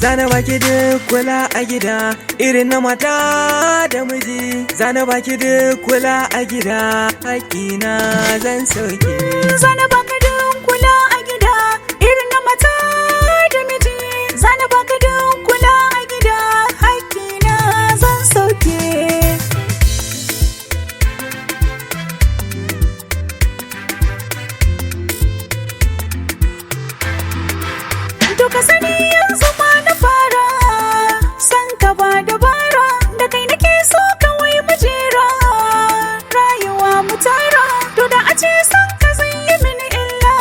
Zana baki duk kula a gida irin na mata da miji. Zana baki duk kula a gida haƙina zan sauke. Zana baka duk kula a gida irin na mata da miji. Zana baka duk kula a gida haƙina zan sauke. To ka sani yanzu ma na fara san ka ba dabara, da kai nake so kawai mu jera rayuwa mu tara. To da a ce san ka zai yi mini illa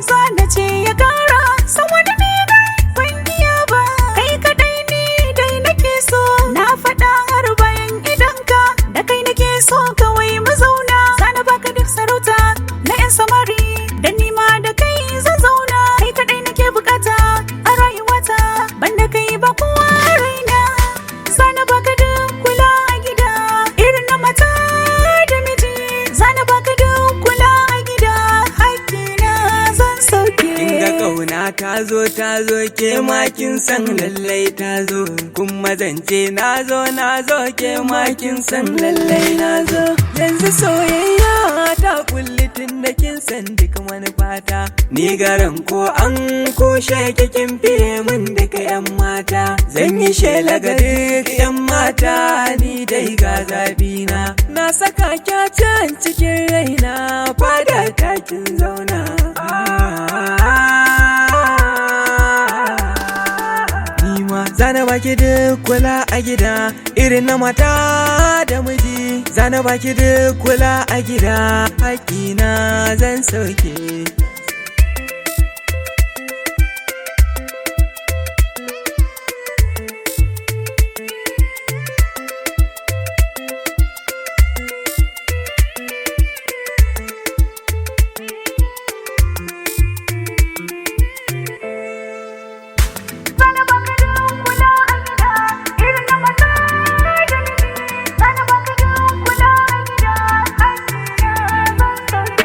zana ce ya kara. San wani ne dai ban iya ba, kai kadai ne dai nake so. Na faɗa har bayan idanka, da kai nake so kawai mu zauna. Zana baka duk sarauta na 'yan samari, da nima da kai zan zauna. Kai kadai nake bukata a rayuwata, banda kai ba kowa raina. Zana baka duk kula a gida irin na mata da miji. Zana baka duk kula a gida haƙƙina zan sauke. Kinga kauna ta zo ke ma kin san lallai ta zo. Kuma zance na zo ke ma kin san lallai na zo. Yanzu soyayya ta kulli tun da kin san duk manufata. Ni garan ko an kushe kin fiye min duka 'yan mata. Zan yi shela ga duk 'yan mata ni dai ga zabina. Na saka kyacen cikin raina fada takin zauna. Nima zana baki duk kula a gida irin na mata da miji. Zana baki duk kula a gida haƙina zan sauke.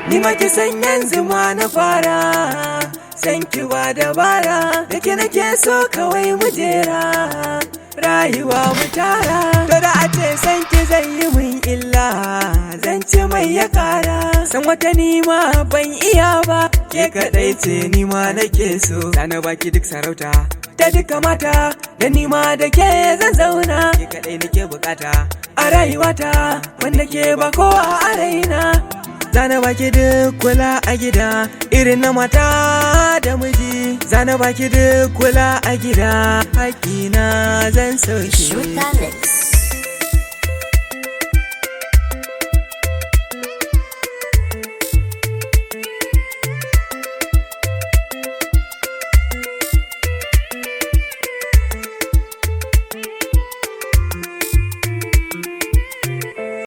Ni ma ki san yanzu ma na fara san ki ba dabara, da ke nake so kawai mu jera rayuwa mu tara. To da a ce san ki zai yi min illa zan ce mai ya kara. San wata ni ma ban iya ba, ke kadai ce ni ma nake so. Zana baki duk sarauta ta duka mata, da ni ma da ke zan zauna. Ke kadai nake bukata a rayuwata, wanda ke ba kowa a raina. Zana baki duk kula a gida irin na mata da miji. Zana baki duk kula a gida haƙƙina zan sauke.